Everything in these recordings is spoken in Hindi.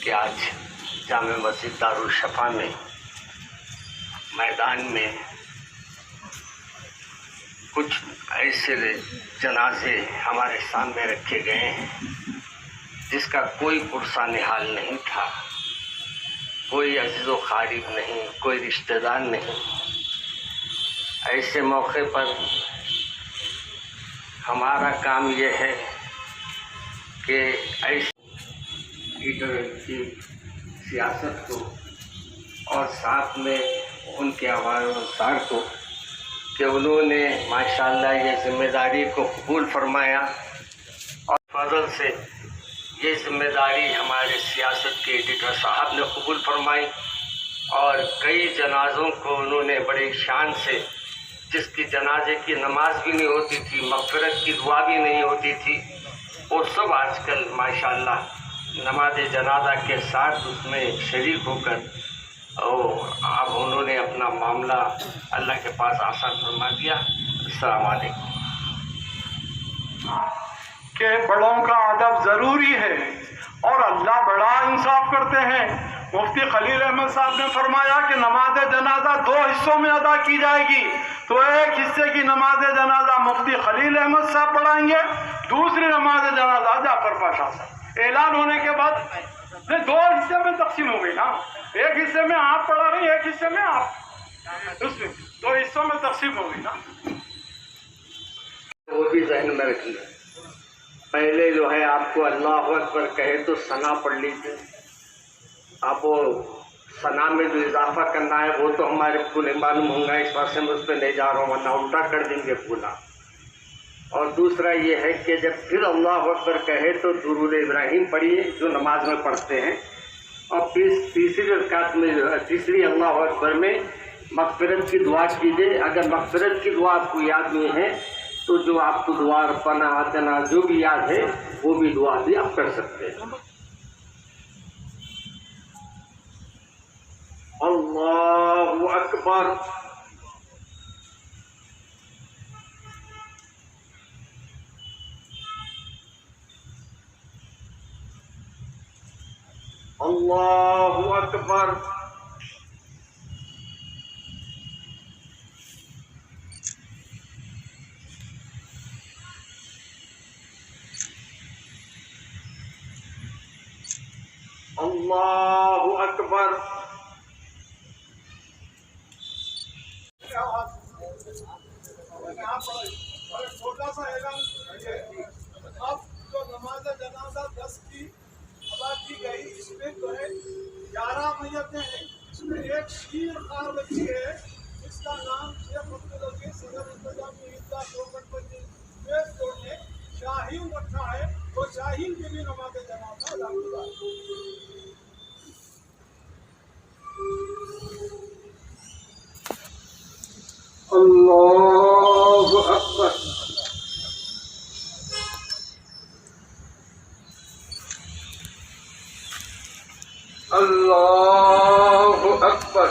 कि आज जामे मस्जिद दारुल शफा में मैदान में कुछ ऐसे जनाजे हमारे सामने रखे गए हैं जिसका कोई पुरसा निहाल नहीं था, कोई अजीज़ व क़रीब नहीं, कोई रिश्तेदार नहीं। ऐसे मौके पर हमारा काम ये है कि ऐसे लीडर की सियासत को और साथ में उनके आवाज़ को कि उन्होंने माशाअल्लाह ये जिम्मेदारी को कबूल फरमाया और फजल से ये जिम्मेदारी हमारे सियासत के एडिटर साहब ने कबूल फरमाई और कई जनाज़ों को उन्होंने बड़े शान से, जिसकी जनाजे की नमाज भी नहीं होती थी, मग़फ़िरत की दुआ भी नहीं होती थी, वो सब आजकल माशाअल्लाह नमाज जनाजा के साथ उसमें शरीक होकर अब उन्होंने अपना मामला अल्लाह के पास आसान फरमा दिया। अस्सलाम वालेकुम। के बड़ों का अदब ज़रूरी है और अल्लाह बड़ा इंसाफ करते हैं। मुफ्ती खलील अहमद साहब ने फरमाया कि नमाज जनाजा 2 हिस्सों में अदा की जाएगी, तो एक हिस्से की नमाज जनाजा मुफ्ती खलील अहमद साहब पढ़ाएंगे, दूसरी नमाज जनाजा जाफर पाशा साहब। ऐलान होने के बाद 2 हिस्से में तकसीम हो गई ना, एक हिस्से में आप पढ़ा रहे, एक हिस्से में आप, उसमें 2 हिस्सों में तकसीम हो गई ना। वो भी जहन में रखिए, पहले जो है आपको अल्लाह अकबर कहे तो सना पढ़ लीजिए, आप वो सना में जो इजाफा करना है वो तो हमारे पूरे मालूम होगा, इस वजह से मैं उस पर नहीं जा रहा हूँ वरना उल्टा कर देंगे पूरा। और दूसरा ये है कि जब फिर अल्लाह अकबर कहे तो दुरूद इब्राहिम पढ़िए जो नमाज में पढ़ते हैं, और फिर तीसरी रकात में तीसरी अल्लाह अकबर में मग़फ़िरत की दुआ कीजिए। अगर मग़फ़िरत की दुआ आपको याद नहीं है तो जो आपको दुआ रब्बना आतना जो भी याद है वो भी दुआ भी आप कर सकते हैं। अल्लाहु अकबर। अल्लाहु अकबर। अल्लाहु अकबर। छोटा सा ऐलान, अब जो नमाज जनाजा 10 की अदा की गई, इसमें जो है 11 मैयतें हैं, इसमें एक शीर खार बच्ची है, इसका नाम शेख अब्दुल अजीज सदर इंतजामी ईदगाह देवबंद ने शाहीन रखा है, तो शाहीन की भी नमाज जनाजा अदा की जाए। अल्लाहु अकबर। अल्लाहु अकबर।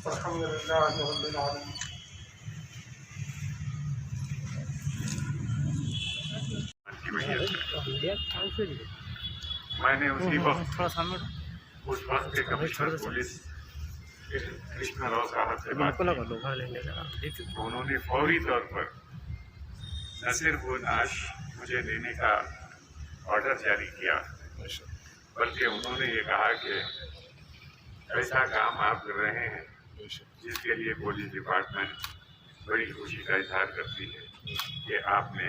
अल्हम्दुलिल्लाह रब्बिल आलमीन। मैंने उसी वक्त उस वक्त के कमिश्नर पुलिस कृष्णा राव साहब से बात की। उन्होंने फौरी तौर पर न सिर्फ वो नाश मुझे देने का ऑर्डर जारी किया, बल्कि उन्होंने ये कहा कि ऐसा काम आप कर रहे हैं जिसके लिए पुलिस डिपार्टमेंट बड़ी खुशी का इजहार करती है कि आपने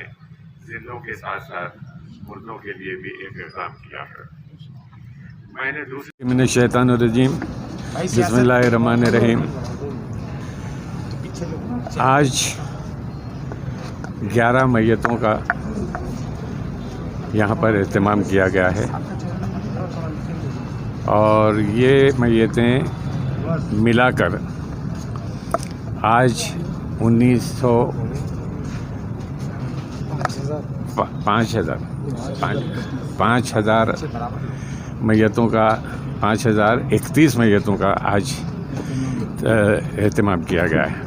जिंदों के साथ साथ मुर्दों के लिए भी एक इक़दाम किया है। मैंने दूसरी मिन शैतानुर्रजीम बिस्मिल्लाहिर्रहमानिर्रहीम। आज 11 मैयतों का यहाँ पर एहतमाम किया गया है और ये मैयतें मिलाकर आज 5,000 मैयतों का 5,031 मैयतों का आज एहतमाम किया गया है।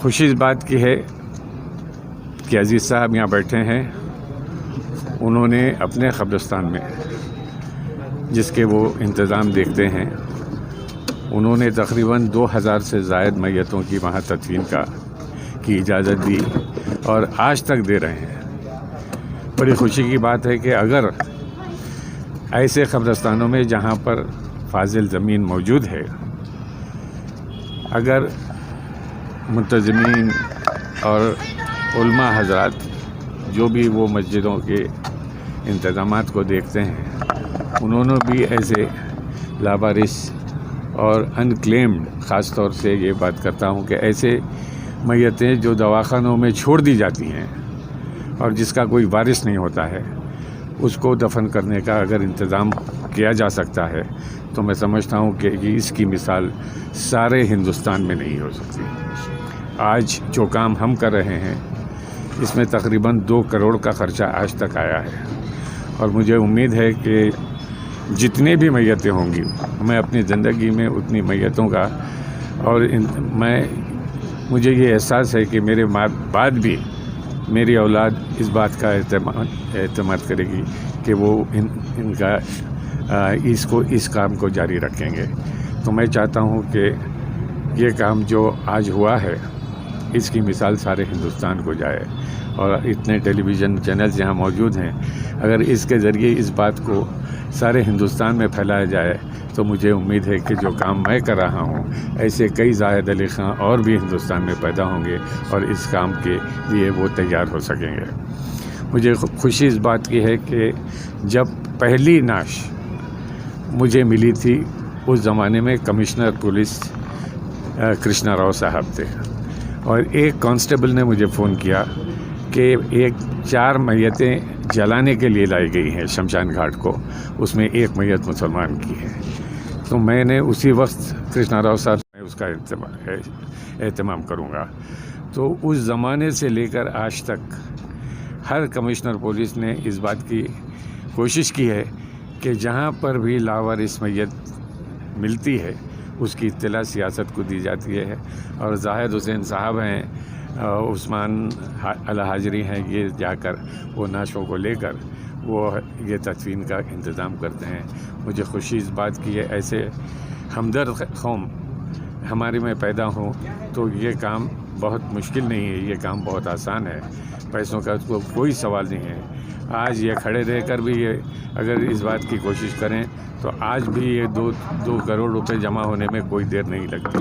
खुशी इस बात की है कि अजीज़ साहब यहाँ बैठे हैं, उन्होंने अपने क़ब्रिस्तान में जिसके वो इंतज़ाम देखते हैं, उन्होंने तकरीबन 2,000 से ज़ायद मैयतों की वहाँ तदफीन की इजाज़त दी और आज तक दे रहे हैं। बड़ी खुशी की बात है कि अगर ऐसे क़ब्रिस्तानों में जहाँ पर फाजिल ज़मीन मौजूद है, अगर मुंतज़मीन और उलमा हज़रात जो भी वो मस्जिदों के इंतज़ामात को देखते हैं, उन्होंने भी ऐसे लावारिस और अनक्लेम्ड, ख़ास तौर से ये बात करता हूँ कि ऐसे मैयतें जो दवाखानों में छोड़ दी जाती हैं और जिसका कोई वारिस नहीं होता है, उसको दफन करने का अगर इंतज़ाम किया जा सकता है तो मैं समझता हूँ कि इसकी मिसाल सारे हिंदुस्तान में नहीं हो सकती। आज जो काम हम कर रहे हैं इसमें तकरीबन 2 करोड़ का ख़र्चा आज तक आया है और मुझे उम्मीद है कि जितने भी मैयतें होंगी, मैं अपनी ज़िंदगी में उतनी मैयतों का और मुझे ये एहसास है कि मेरे बाद भी मेरी औलाद इस बात का एहतमाद करेगी कि वो इस काम को जारी रखेंगे। तो मैं चाहता हूँ कि ये काम जो आज हुआ है इसकी मिसाल सारे हिंदुस्तान को जाए और इतने टेलीविज़न चैनल्स यहाँ मौजूद हैं, अगर इसके ज़रिए इस बात को सारे हिंदुस्तान में फैलाया जाए तो मुझे उम्मीद है कि जो काम मैं कर रहा हूँ ऐसे कई ज़ाहिद अली ख़ां और भी हिंदुस्तान में पैदा होंगे और इस काम के लिए वो तैयार हो सकेंगे। मुझे खुशी इस बात की है कि जब पहली नाश मुझे मिली थी उस ज़माने में कमिश्नर पुलिस कृष्णा राव साहब थे और एक कांस्टेबल ने मुझे फ़ोन किया कि 4 मैयतें जलाने के लिए लाई गई हैं शमशान घाट को, उसमें एक मैयत मुसलमान की है। तो मैंने उसी वक्त कृष्णा राव साहब में उसका एहतमाम करूँगा। तो उस ज़माने से लेकर आज तक हर कमिश्नर पुलिस ने इस बात की कोशिश की है कि जहाँ पर भी लावारिस मैयत मिलती है उसकी इत्तला सियासत को दी जाती है और जाहिद हुसैन साहब हैं, उस्मान अल हाजरी हैं, ये जाकर वो नाशों को लेकर वो ये तदफीन का इंतज़ाम करते हैं। मुझे खुशी इस बात की है ऐसे हमदर्द कौम हमारे में पैदा हो तो ये काम बहुत मुश्किल नहीं है, ये काम बहुत आसान है, पैसों का तो कोई सवाल नहीं है। आज ये खड़े रहकर भी ये अगर इस बात की कोशिश करें तो आज भी ये 2 करोड़ रुपए जमा होने में कोई देर नहीं लगती।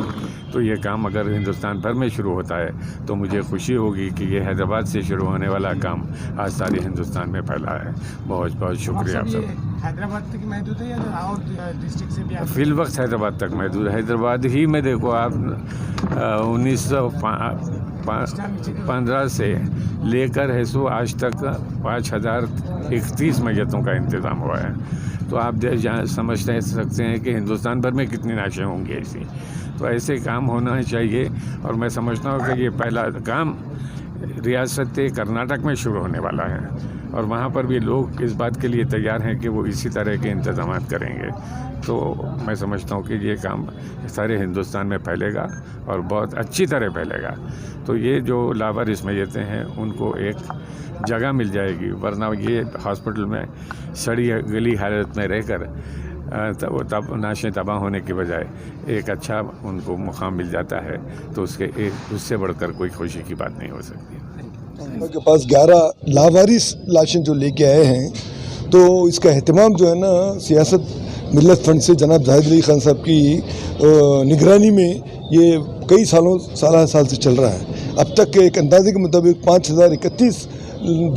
तो ये काम अगर हिंदुस्तान भर में शुरू होता है तो मुझे खुशी होगी कि ये हैदराबाद से शुरू होने वाला काम आज सारे हिंदुस्तान में फैला है। बहुत बहुत शुक्रिया आप सब। हैदराबाद तक महदूद है या और डिस्ट्रिक्ट से भी? फिल वक्त हैदराबाद तक महदूद है। हैदराबाद ही में देखो आप 1915 से लेकर है सो आज तक 5,031 मैयतों का इंतज़ाम हुआ है। तो आप समझ सकते हैं कि हिंदुस्तान भर में कितनी नाशें होंगी ऐसी। तो ऐसे काम होना चाहिए और मैं समझता हूँ कि ये पहला काम रियासत कर्नाटक में शुरू होने वाला है और वहाँ पर भी लोग इस बात के लिए तैयार हैं कि वो इसी तरह के इंतज़ाम करेंगे। तो मैं समझता हूँ कि ये काम सारे हिंदुस्तान में फैलेगा और बहुत अच्छी तरह फैलेगा। तो ये जो लावारिस मैयतें हैं उनको एक जगह मिल जाएगी, वरना ये हॉस्पिटल में सड़ी गली हालत में रहकर तब नाशें तबाह होने की बजाय एक अच्छा उनको मुकाम मिल जाता है, तो उससे बढ़कर कोई खुशी की बात नहीं हो सकती। उनके पास 11 लावारिस लाशें जो लेके आए हैं, तो इसका एहतमाम जो है ना सियासत मिल्लत फंड से जनाब जाहिद अली खान साहब की निगरानी में ये कई साल से चल रहा है। अब तक के एक अंदाजे के मुताबिक 5031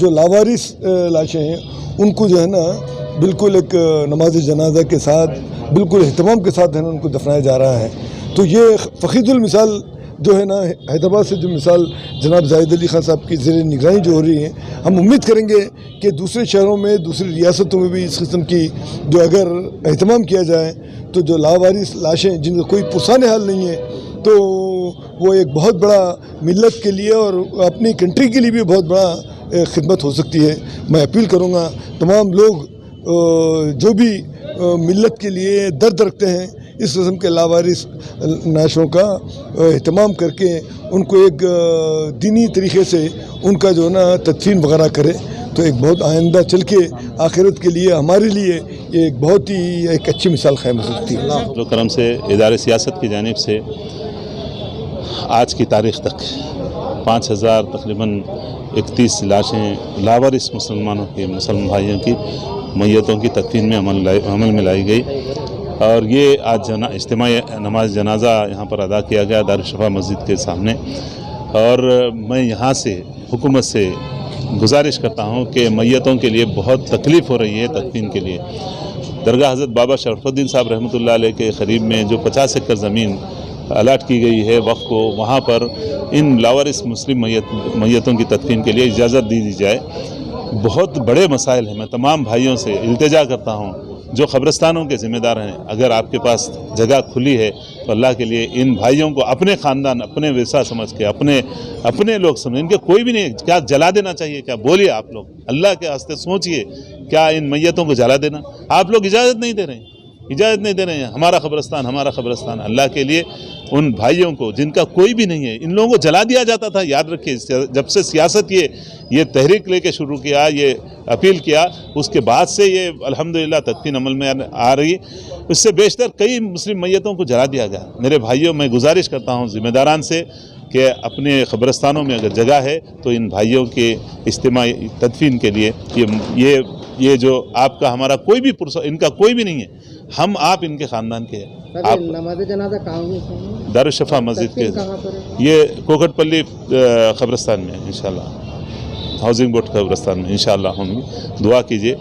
जो लावारिस लाशें हैं उनको जो है ना बिल्कुल एक नमाज जनाजा के साथ बिल्कुल एहतमाम के साथ है ना उनको दफनाया जा रहा है। तो ये फ़कीदुल मिसाल जो है ना हैदराबाद से जो मिसाल जनाब जाहिद अली खान साहब की ज़ेर निगरानी जो हो रही है, हम उम्मीद करेंगे कि दूसरे शहरों में दूसरी रियासतों में भी इस किस्म की जो अगर एहतमाम किया जाए तो जो लावारिस लाशें जिनका कोई पुरसान हाल नहीं है, तो वो एक बहुत बड़ा मिल्लत के लिए और अपनी कंट्री के लिए भी बहुत बड़ा खिदमत हो सकती है। मैं अपील करूँगा तमाम लोग जो भी मिल्लत के लिए दर्द रखते हैं इस किस्म के लावारिस नाशों का एहतमाम करके उनको एक दीनी तरीके से उनका जो ना तदफीन वगैरह करे, तो एक बहुत आइंदा चल के आखिरत के लिए हमारे लिए ये एक बहुत ही एक अच्छी मिसाल कायम हो सकती है। जो करम से इदारे सियासत की जानिब से आज की तारीख़ तक 5000 तकरीबन 31 लाशें लावारिस मुसलमान भाइयों की मैयतों की तदफीन में अमल में लाई गई और ये आज इज्तिमाई नमाज जनाजा यहाँ पर अदा किया गया दारुशफ़ा मस्जिद के सामने। और मैं यहाँ से हुकूमत से गुजारिश करता हूँ कि मैयतों के लिए बहुत तकलीफ़ हो रही है तदफीन के लिए। दरगाह हज़रत बाबा शरफ़ुद्दीन साहब रहमतुल्लाह अलैह के करीब में जो 50 एकड़ ज़मीन अलाट की गई है वक़्फ़ को, वहाँ पर इन लावारिस मुस्लिम मैयतों की तदफीन के लिए इजाज़त दी जाए। बहुत बड़े मसाइल हैं। मैं तमाम भाइयों से इल्तिजा करता हूँ जो क़ब्रिस्तानों के ज़िम्मेदार हैं, अगर आपके पास जगह खुली है तो अल्लाह के लिए इन भाइयों को अपने ख़ानदान अपने वैसा समझ के अपने लोग समझ, इनके कोई भी नहीं, क्या जला देना चाहिए क्या? बोलिए आप लोग, अल्लाह के वास्ते सोचिए, क्या इन मैयतों को जला देना? आप लोग इजाज़त नहीं दे रहे हैं। हमारा क़ब्रिस्तान अल्लाह के लिए उन भाइयों को जिनका कोई भी नहीं है, इन लोगों को जला दिया जाता था। याद रखिए, जब से सियासत ये तहरीक लेके शुरू किया, ये अपील किया, उसके बाद से ये अल्हम्दुलिल्लाह तदफीन अमल में आ रही। इससे बेशतर कई मुस्लिम मैयतों को जला दिया गया। मेरे भाइयों, मैं गुजारिश करता हूँ ज़िम्मेदारान से कि अपने क़ब्रिस्तानों में अगर जगह है तो इन भाइयों के इज्तिमाई तदफीन के लिए ये जो आपका हमारा कोई भी इनका कोई भी नहीं है, हम आप इनके ख़ानदान के हैं। आप नमाज़ जनाजा कहाँ हुई? दारुशफ़ा मस्जिद के ये कोकटपल्ली क़ब्रिस्तान में इंशाल्लाह, हाउसिंग बोर्ड क़ब्रिस्तान में इंशाल्लाह होंगी। दुआ कीजिए।